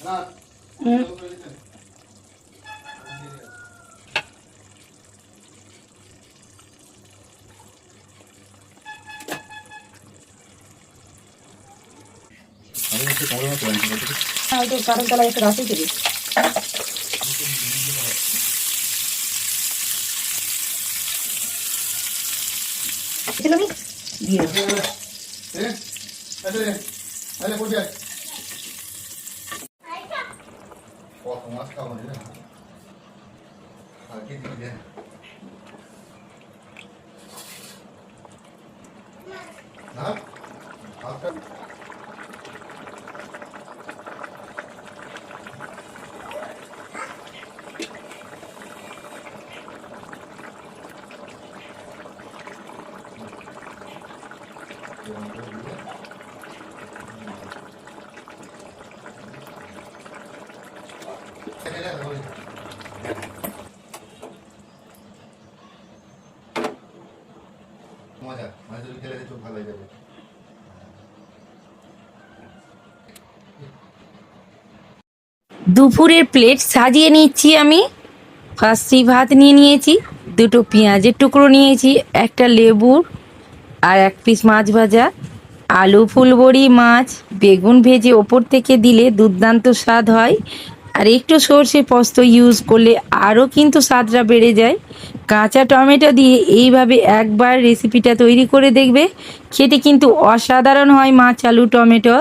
হুম। হ্যাঁ, ওই তো কারণ তলায় একটা রাখি দিবি। ছিল কি? দিয়ে দাও। মজা মাছ যদি তেলে চোখ ভালো হয়ে যাবে। দুপুরের প্লেট সাজিয়ে নিচ্ছি আমি। ফার্স্টেই ভাত নিয়ে নিয়েছি, দুটো পেঁয়াজের টুকরো নিয়েছি, একটা লেবুর, আর এক পিস মাছ ভাজা, আলু ফুলবড়ি মাছ বেগুন ভেজে ওপর থেকে দিলে দুর্দান্ত স্বাদ হয়। আর একটু সর্ষে পোস্ত ইউজ করলে আরও কিন্তু স্বাদটা বেড়ে যায়। কাঁচা টমেটো দিয়ে এইভাবে একবার রেসিপিটা তৈরি করে দেখবে, খেতে কিন্তু অসাধারণ হয় মাছ আলু টমেটো।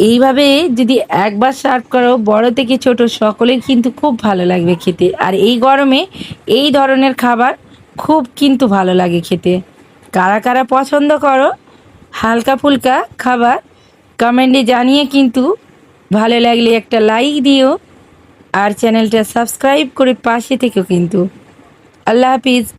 এইভাবে যদি একবার সার্ভ করো, বড় থেকে ছোট সকলের কিন্তু খুব ভালো লাগবে খেতে। আর এই গরমে এই ধরনের খাবার খুব কিন্তু ভালো লাগে খেতে। কারা কারা পছন্দ করো হালকা ফুলকা খাবার, কমেন্টে জানিয়ে কিন্তু ভালো লাগলে একটা লাইক দিও, আর চ্যানেলটা সাবস্ক্রাইব করে পাশে থেকেও কিন্তু। আল্লাহ হাফিজ।